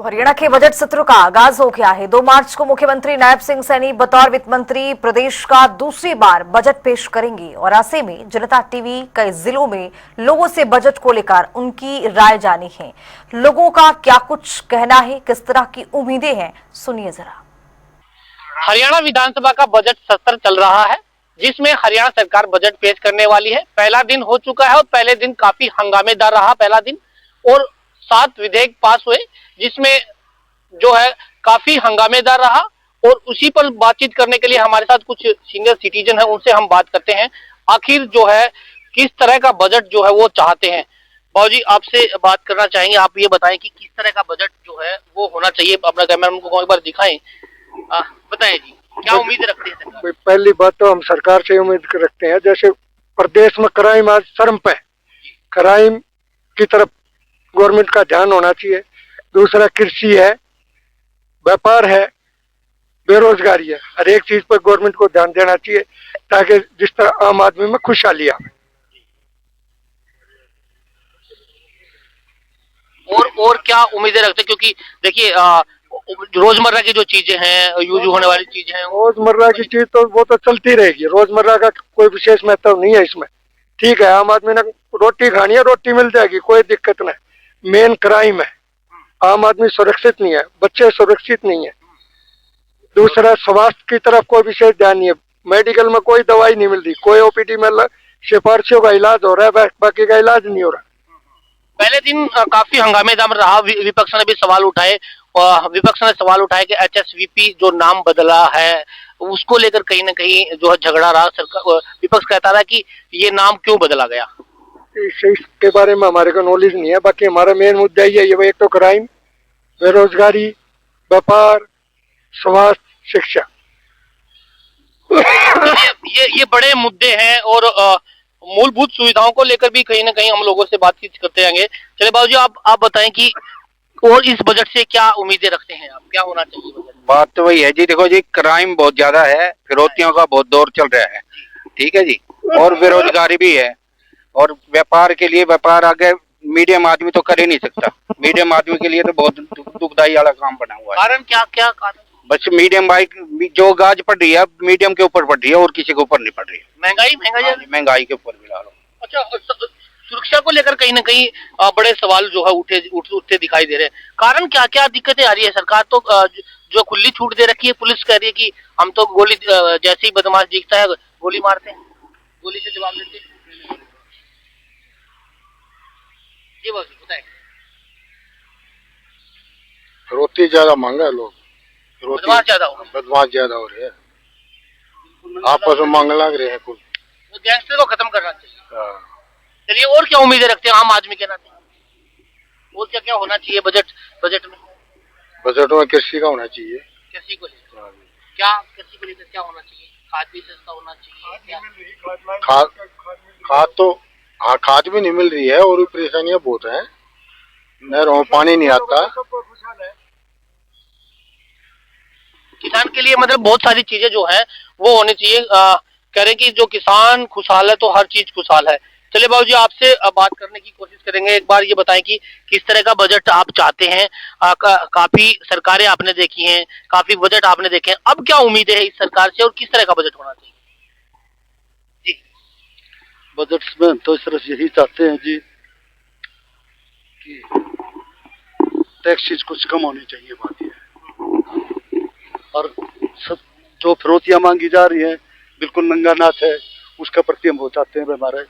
तो हरियाणा के बजट सत्र का आगाज हो गया है। 2 मार्च को मुख्यमंत्री नायब सिंह सैनी बतौर वित्त मंत्री प्रदेश का दूसरी बार बजट पेश करेंगे और ऐसे में जनता टीवी कई जिलों में लोगों से बजट को लेकर उनकी राय जानी है। लोगों का क्या कुछ कहना है, किस तरह की उम्मीदें हैं, सुनिए जरा। हरियाणा विधानसभा का बजट सत्र चल रहा है, जिसमें हरियाणा सरकार बजट पेश करने वाली है। पहला दिन हो चुका है और पहले दिन काफी हंगामेदार रहा पहला दिन, और 7 विधेयक पास हुए, जिसमें जो है काफी हंगामेदार रहा। और उसी पर बातचीत करने के लिए हमारे साथ कुछ सीनियर सिटीजन है, उनसे हम बात करते हैं। आखिर जो है किस तरह का बजट जो है वो चाहते हैं। बाबूजी, आपसे बात करना चाहेंगे, आप ये बताएं कि किस तरह का बजट जो है वो होना चाहिए। अपना कैमरा को एक बार दिखाएं, बताएं जी, क्या उम्मीद रखते हैं सरकार? पहली बात तो हम सरकार से उम्मीद रखते हैं, जैसे प्रदेश में क्राइम आज चरम पे, क्राइम की तरफ गवर्नमेंट का ध्यान होना चाहिए। दूसरा कृषि है, व्यापार है, बेरोजगारी है, हर एक चीज पर गवर्नमेंट को ध्यान देना चाहिए, ताकि जिस तरह आम आदमी में खुशहाली आए। और क्या उम्मीदें रखते हैं? क्योंकि देखिए रोजमर्रा की जो चीजें हैं, यूज होने वाली चीजें हैं, रोजमर्रा की चीज तो वो तो चलती रहेगी, रोजमर्रा का कोई विशेष महत्व नहीं है इसमें। ठीक है, आम आदमी ने रोटी खानी है, रोटी मिल जाएगी, कोई दिक्कत नहीं। मेन क्राइम है, आम आदमी सुरक्षित नहीं है, बच्चे सुरक्षित नहीं है। दूसरा, स्वास्थ्य की तरफ कोई विशेष ध्यान नहीं है, मेडिकल में कोई दवाई नहीं मिल रही, कोई ओपीडी में सिफारिशों का इलाज हो रहा है, बाकी का इलाज नहीं हो रहा। पहले दिन काफी हंगामेदार रहा, विपक्ष ने भी सवाल उठाए, और विपक्ष ने सवाल उठाया कि एचएसवीपी जो नाम बदला है उसको लेकर कहीं ना कहीं जो है झगड़ा रहा। सरकार, विपक्ष कहता था कि ये नाम क्यों बदला गया। इसके बारे में हमारे को नॉलेज नहीं है। बाकी हमारा मेन मुद्दा ये है, एक तो क्राइम, बेरोजगारी, व्यापार, स्वास्थ्य, शिक्षा। ये बड़े मुद्दे हैं, और मूलभूत सुविधाओं को लेकर भी कहीं ना कहीं हम लोगों से बातचीत करते रहेंगे। चलिए बाबूजी, आप बताएं कि और इस बजट से क्या उम्मीदें रखते हैं आप, क्या होना चाहिए बजट? बात तो वही है जी, देखो जी, क्राइम बहुत ज्यादा है, फिरौतियों का बहुत दौर चल रहा है, ठीक है जी, और बेरोजगारी भी है। और व्यापार के लिए, व्यापार आगे मीडियम आदमी तो कर ही नहीं सकता, मीडियम आदमी के लिए तो बहुत दुखदाई वाला काम बना हुआ है। कारण क्या कारण? बस मीडियम बाइक जो गाज पड़ रही है, मीडियम के ऊपर पड़ रही है और किसी के ऊपर नहीं पड़ रही है। महंगाई के ऊपर मिला लो। अच्छा, सुरक्षा को लेकर कहीं ना कहीं बड़े सवाल जो है उठते दिखाई दे रहे हैं। कारण क्या दिक्कतें आ रही है? सरकार तो जो खुली छूट दे रखी है, पुलिस कह रही है कि हम तो गोली, जैसे ही बदमाश दिखता है गोली मारते हैं, गोली से जवाब देते हैं। जी बाबू बताएं। रोटी ज्यादा मांगा है, लोग बदमाश ज्यादा हो रहे हैं, आपस में मांग लग रहे हैं, कुछ गैंगस्टर को खत्म करना चाहिए। चलिए, और क्या उम्मीदें रखते हैं आम आदमी के नाते? और क्या होना चाहिए बजट में? बजट में कृषि का होना चाहिए। कृषि को लेकर कृषि को लेकर क्या होना चाहिए? खाद भी सस्ता होना चाहिए। खाद तो हाँ, खाद भी नहीं मिल रही है, और भी परेशानियां बहुत हैं, नहरों में पानी नहीं आता। किसान के लिए मतलब बहुत सारी चीजें जो है वो होनी चाहिए। कह रहे कि जो किसान खुशहाल है तो हर चीज खुशहाल है। चलिए बाबूजी, आपसे बात करने की कोशिश करेंगे। एक बार ये बताएं कि किस तरह का बजट आप चाहते हैं। काफी सरकारें आपने देखी हैं, काफी बजट आपने देखे हैं, अब क्या उम्मीदें है इस सरकार से और किस तरह का बजट होना चाहिए? जी, बजट में तो सिर्फ यही चाहते हैं जी कि टैक्सेस कुछ कम होनी चाहिए, बात यह है। और सब जो फिरौतियां मांगी जा रही हैं बिल्कुल नंगा नाच है, उसका प्रति हम वो चाहते हैं, हमारे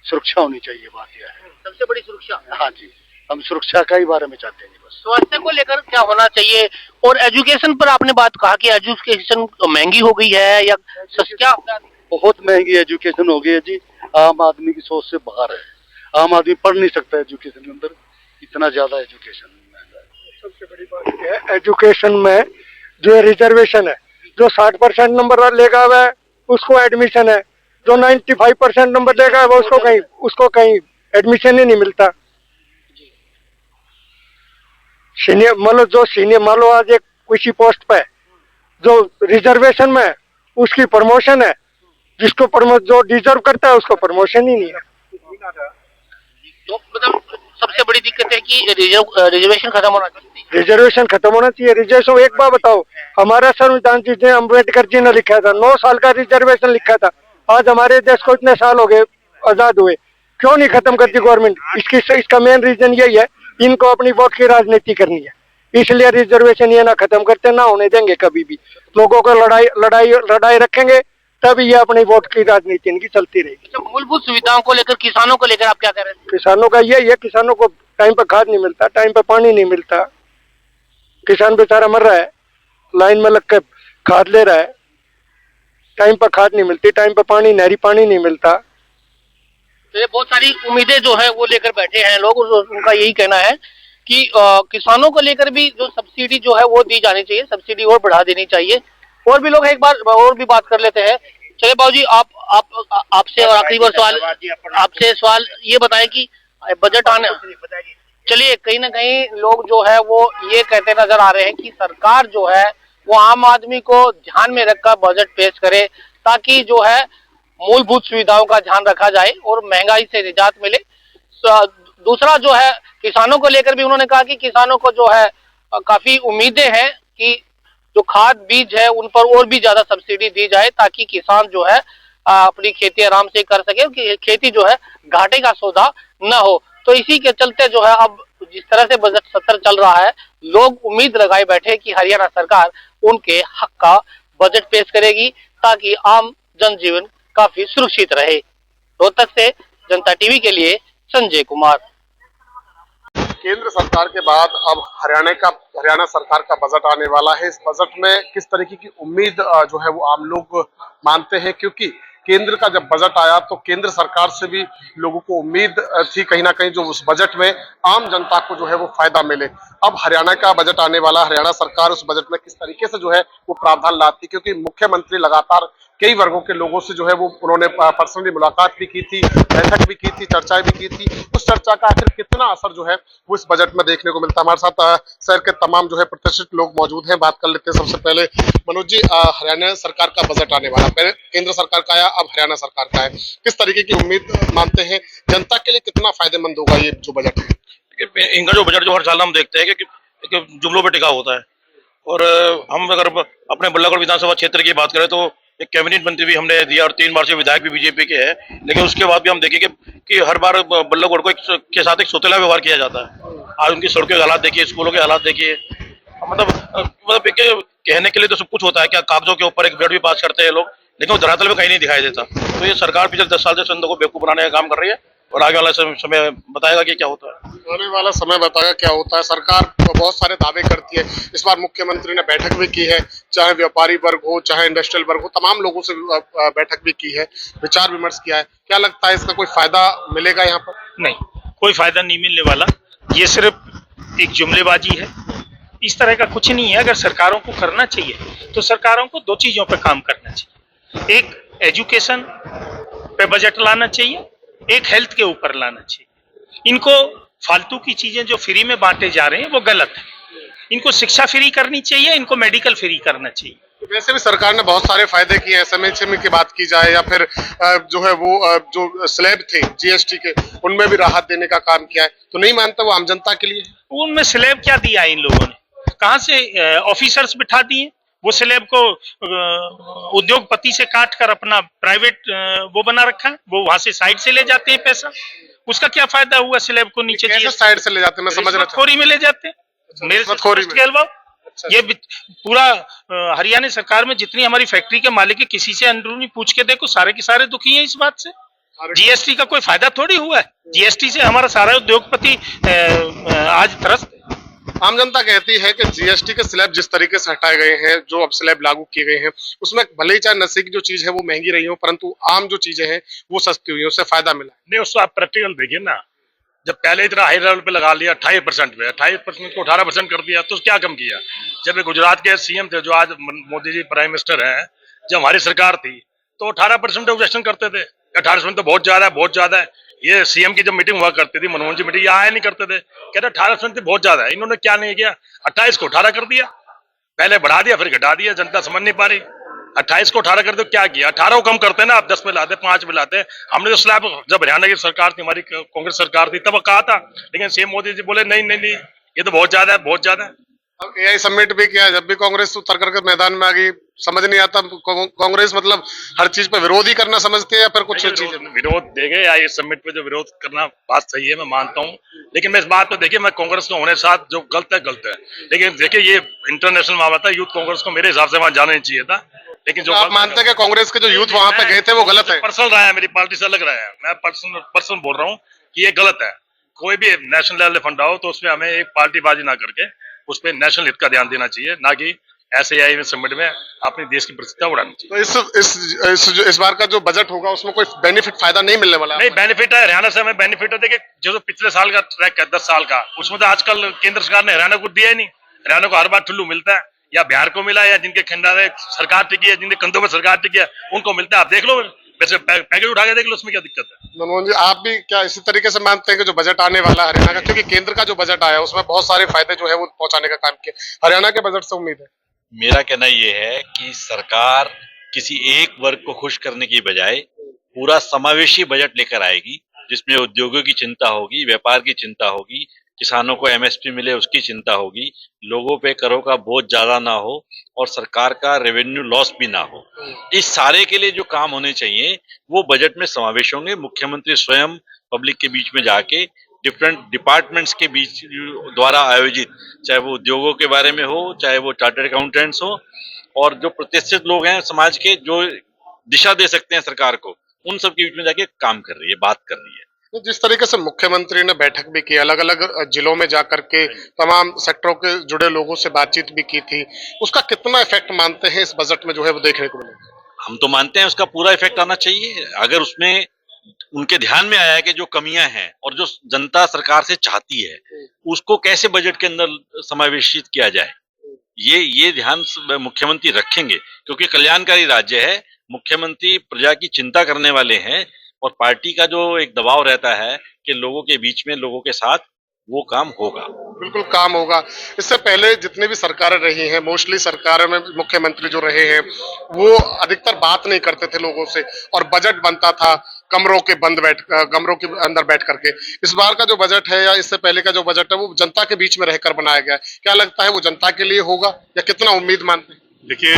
सुरक्षा होनी चाहिए, बात यह है। सबसे बड़ी सुरक्षा? हाँ जी, हम सुरक्षा का ही बारे में चाहते हैं जी। बस स्वास्थ्य को लेकर क्या होना चाहिए? और एजुकेशन पर आपने बात कहा कि एजुकेशन महंगी हो गई है या सस्ता? बहुत महंगी एजुकेशन हो गई है जी, आम आदमी की सोच से बाहर है। आम आदमी पढ़ नहीं सकता एजुकेशन के अंदर, इतना ज्यादा एजुकेशन महंगा है। सबसे बड़ी बात यह है, एजुकेशन में जो रिजर्वेशन है, जो 60% नंबर लेगा वह उसको एडमिशन है, जो 95% नंबर लेगा वो उसको कहीं एडमिशन ही नहीं मिलता। सीनियर मान लो आज एक किसी पोस्ट पे जो रिजर्वेशन में उसकी प्रमोशन है, जिसको जो डिजर्व करता है उसको प्रमोशन ही नहीं है। तो मतलब सबसे बड़ी दिक्कत है कि रिजर्वेशन खत्म होना चाहिए। रिजर्वेशन खत्म होना चाहिए। रिजर्वेशन एक बार बताओ, हमारा संविधान जिसने अम्बेडकर जी ने लिखा था, 9 साल का रिजर्वेशन लिखा था। आज हमारे देश को इतने साल हो गए आजाद हुए, क्यों नहीं खत्म करती गवर्नमेंट? इसका मेन रीजन यही है, इनको अपनी वोट की राजनीति करनी है, इसलिए रिजर्वेशन ये ना खत्म करते, ना होने देंगे कभी भी। लोगों को लड़ाई रखेंगे, तब ये अपनी वोट की राजनीति इनकी चलती रहेगी। तो मूलभूत सुविधाओं को लेकर, किसानों को लेकर आप क्या कह रहे हैं? किसानों का यही है, किसानों को टाइम पर खाद नहीं मिलता, टाइम पर पानी नहीं मिलता, किसान बेचारा मर रहा है, लाइन में लग कर खाद ले रहा है, टाइम पर खाद नहीं मिलती, टाइम पर पानी, नहरी पानी नहीं मिलता। तो ये बहुत सारी उम्मीदें जो है वो लेकर बैठे हैं लोग, उनका यही कहना है कि किसानों को लेकर भी जो सब्सिडी जो है वो दी जानी चाहिए, सब्सिडी और बढ़ा देनी चाहिए। और भी लोग, एक बार और भी बात कर लेते हैं। चलिए बाबू जी, आपसे और आखिरी बार सवाल, आपसे सवाल ये बताएं कि बजट आने, चलिए कहीं ना कहीं लोग जो है वो ये कहते नजर आ रहे हैं कि सरकार जो है वो आम आदमी को ध्यान में रखकर बजट पेश करे, ताकि जो है मूलभूत सुविधाओं का ध्यान रखा जाए और महंगाई से निजात मिले। दूसरा जो है, किसानों को लेकर भी उन्होंने कहा कि किसानों को जो है काफी उम्मीदें हैं कि जो खाद बीज है उन पर और भी ज्यादा सब्सिडी दी जाए, ताकि किसान जो है अपनी खेती आराम से कर सके, कि खेती जो है घाटे का सौदा न हो। तो इसी के चलते जो है अब जिस तरह से बजट सत्र चल रहा है, लोग उम्मीद लगाए बैठे कि हरियाणा सरकार उनके हक का बजट पेश करेगी, ताकि आम जनजीवन काफी सुरक्षित रहे। रोहतक से जनता टीवी के लिए संजय कुमार। केंद्र सरकार के बाद अब हरियाणा सरकार का बजट आने वाला है। इस बजट में किस तरीके की उम्मीद जो है वो आम लोग मानते हैं, क्योंकि केंद्र का जब बजट आया तो केंद्र सरकार से भी लोगों को उम्मीद थी कहीं ना कहीं जो उस बजट में आम जनता को जो है वो फायदा मिले। अब हरियाणा का बजट आने वाला, हरियाणा सरकार उस बजट में किस तरीके से जो है वो प्रावधान लाती, क्योंकि मुख्यमंत्री लगातार कई वर्गों के लोगों से जो है वो उन्होंने पर्सनली मुलाकात भी की थी, बैठक भी की थी, चर्चाएं भी की थी। उस चर्चा का आखिर कितना असर जो है वो इस बजट में देखने को मिलता है। हमारे साथ शहर के तमाम जो है प्रतिष्ठित लोग मौजूद हैं, बात कर लेते हैं। सबसे पहले मनोज जी, हरियाणा सरकार का बजट आने वाला, पहले केंद्र सरकार का आया, अब हरियाणा सरकार का है, किस तरीके की उम्मीद मानते हैं? जनता के लिए कितना फायदेमंद होगा ये जो बजट है? इनका जो बजट जो हर साल हम देखते हैं कि जुमलों पे टिका होता है, और हम अगर अपने बल्लभगढ़ विधानसभा क्षेत्र की बात करें तो एक कैबिनेट मंत्री भी हमने दिया और 3 बार से विधायक भी बीजेपी के हैं, लेकिन उसके बाद भी हम देखें कि हर बार बल्लभगढ़ को के साथ एक सोतेला व्यवहार किया जाता है। आज उनकी सड़कों के हालात देखिए, स्कूलों के हालात देखिए, मतलब कहने के लिए तो सब कुछ होता है, क्या कागजों के ऊपर एक बजट भी पास करते हैं लोग, लेकिन वो धरातल में कहीं नहीं दिखाई देता। तो ये सरकार पिछले 10 साल से संतों को बेवकूफ बनाने का काम कर रही है, और आगे वाला समय बताएगा कि क्या होता है। आने वाला समय बताएगा क्या होता है। सरकार तो बहुत सारे दावे करती है, इस बार मुख्यमंत्री ने बैठक भी की है, चाहे व्यापारी वर्ग हो, चाहे इंडस्ट्रियल वर्ग हो, तमाम लोगों से बैठक भी की है, विचार विमर्श किया है। क्या लगता है इसका कोई फायदा मिलेगा यहाँ पर? नहीं, कोई फायदा नहीं मिलने वाला, ये सिर्फ एक जुमलेबाजी है, इस तरह का कुछ नहीं है। अगर सरकारों को करना चाहिए तो सरकारों को 2 चीजों पर काम करना चाहिए, एक एजुकेशन पे बजट लाना चाहिए, एक हेल्थ के ऊपर लाना चाहिए। इनको फालतू की चीजें जो फ्री में बांटे जा रहे हैं वो गलत है, इनको शिक्षा फ्री करनी चाहिए, इनको मेडिकल फ्री करना चाहिए। वैसे भी सरकार ने बहुत सारे फायदे किए हैं, एसएमएसएमई की बात की जाए या फिर जो है वो जो स्लैब थे जीएसटी के, उनमें भी राहत देने का काम किया है, तो नहीं मानता वो आम जनता के लिए? उनमें स्लैब क्या दिया है इन लोगों ने? कहां से ऑफिसर्स बिठा दिए, वो स्लैब को उद्योगपति से काट कर अपना प्राइवेट वो बना रखा है, वो वहां से साइड से ले जाते हैं पैसा। उसका क्या फायदा हुआ स्लैब को नीचे? कैसे साइड से ले जाते हैं, मैं समझ रहा था। खोरी में ले जाते हैं, मेरे से ये पूरा हरियाणा सरकार में जितनी हमारी फैक्ट्री के मालिक है, किसी से अंदरूनी पूछ के देखो, सारे के सारे दुखी हैं इस बात से। जीएसटी का कोई फायदा थोड़ी हुआ है, जीएसटी से हमारा सारा उद्योगपति आज त्रस्त। आम जनता कहती है कि जीएसटी के स्लैब जिस तरीके से हटाए गए हैं, जो अब स्लैब लागू किए गए हैं, उसमें भले ही चाहे नशे की जो चीज है वो महंगी रही हो, परंतु आम जो चीजें हैं वो सस्ती हुई, उससे फायदा मिला। नहीं, उसको आप प्रैक्टिकल देखिए ना, जब पहले इतना हाई लेवल पे लगा लिया 28% पे, 28% को 18% कर दिया, तो क्या कम किया? जब गुजरात के सीएम थे, जो आज मोदी जी प्राइम मिनिस्टर हैं, जब हमारी सरकार थी तो 18% ऑब्जेक्शन करते थे, 18% तो बहुत ज्यादा है, बहुत ज्यादा है। ये सीएम की जब मीटिंग हुआ करती थी, मनमोहन जी मीटिंग, ये आया नहीं करते थे, कहते 18% बहुत ज्यादा है। इन्होंने क्या नहीं किया, 28 को 18 कर दिया, पहले बढ़ा दिया फिर घटा दिया, जनता समझ नहीं पा रही। 28 को 18 कर दो, क्या किया? 18 को कम करते हैं ना, आप 10 में लाते, 5 में लाते। हमने तो स्लैब, जब हरियाणा की सरकार थी, हमारी कांग्रेस सरकार थी, तब कहा था, लेकिन सेम मोदी जी बोले नहीं नहीं नहीं, ये तो बहुत ज्यादा है, बहुत ज्यादा है। अब एआई समिट भी किया, जब भी कांग्रेस उतर करके मैदान में आ गई, समझ नहीं आता कांग्रेस मतलब हर चीज पे विरोध ही करना समझती है या फिर कुछ चीजें। विरोध देंगे या इस समिट पे जो विरोध करना बात सही है, मैं मानता हूँ, लेकिन मैं इस बात पे देखिए, मैं कांग्रेस को होने साथ जो गलत है, लेकिन देखिए ये इंटरनेशनल मामला था, यूथ कांग्रेस को मेरे हिसाब से वहां जाना नहीं चाहिए था, लेकिन जो आप मानते हैं कि कांग्रेस के जो यूथ वहां पे गए थे वो गलत है? पर्सनल रहा है, मेरी पार्टी से अलग रहा है, मैं पर्सनल बोल रहा हूँ कि ये गलत है। कोई भी नेशनल लेवल फंड आओ तो उसमें हमें एक पार्टीबाजी ना करके उस पर नेशनल हित का ध्यान देना चाहिए, ना कि ऐसे आई समिट में अपने देश की प्रतिष्ठा उड़ानी चाहिए। तो इस बार का जो बजट होगा उसमें कोई बेनिफिट फायदा नहीं मिलने वाला? नहीं, बेनिफिट है, हरियाणा से हमें बेनिफिट है। देखिए जो पिछले साल का ट्रैक है 10 साल का, उसमें तो आजकल केंद्र सरकार ने हरियाणा को दिया ही नहीं। हरियाणा को हर बार ठुल्लू मिलता है, या बिहार को मिला, या जिनके खंडारे सरकार टिकी है, जिनके कंधों में सरकार टिकी है, उनको मिलता है। आप देख लो, वैसे पैकेज उठा के देख लो, उसमें क्या दिक्कत है? मनमोहन जी, आप भी क्या इसी तरीके से मानते हैं कि जो बजट आने वाला है हरियाणा का, क्योंकि केंद्र का जो बजट आया उसमें बहुत सारे फायदे जो है वो पहुंचाने का काम किया, हरियाणा के बजट से उम्मीद है? मेरा कहना ये है कि सरकार किसी एक वर्ग को खुश करने की बजाय पूरा समावेशी बजट लेकर आएगी, जिसमें उद्योगों की चिंता होगी, व्यापार की चिंता होगी, किसानों को एमएसपी मिले उसकी चिंता होगी, लोगों पे करों का बोझ ज्यादा ना हो और सरकार का रेवेन्यू लॉस भी ना हो। इस सारे के लिए जो काम होने चाहिए वो बजट में समावेश होंगे। मुख्यमंत्री स्वयं पब्लिक के बीच में जाके डिफरेंट डिपार्टमेंट्स के बीच द्वारा आयोजित, चाहे वो उद्योगों के बारे में हो, चाहे वो चार्टर्ड अकाउंटेंट्स हो, और जो प्रतिष्ठित लोग हैं समाज के, जो दिशा दे सकते हैं सरकार को, उन सब के बीच में जाके काम कर रही है, बात कर रही है। तो जिस तरीके से मुख्यमंत्री ने बैठक भी की, अलग अलग जिलों में जाकर के तमाम सेक्टरों के जुड़े लोगों से बातचीत भी की थी, उसका कितना इफेक्ट मानते हैं इस बजट में जो है वो देखने को मिलेगा? हम तो मानते हैं उसका पूरा इफेक्ट आना चाहिए। अगर उसमें उनके ध्यान में आया है कि जो कमियां हैं और जो जनता सरकार से चाहती है उसको कैसे बजट के अंदर समावेशित किया जाए, ये ध्यान मुख्यमंत्री रखेंगे, क्योंकि कल्याणकारी राज्य है, मुख्यमंत्री प्रजा की चिंता करने वाले हैं, और पार्टी का जो एक दबाव रहता है कि लोगों के बीच में, लोगों के साथ, वो काम होगा, बिल्कुल काम होगा। इससे पहले जितनी भी सरकारें रही हैं, मोस्टली सरकारों में मुख्यमंत्री जो रहे हैं वो अधिकतर बात नहीं करते थे लोगों से, और बजट बनता था कमरों के अंदर बैठ करके। इस बार का जो बजट है या इससे पहले का जो बजट है वो जनता के बीच में रहकर बनाया गया है। क्या लगता है वो जनता के लिए होगा या कितना उम्मीद मानते हैं? देखिए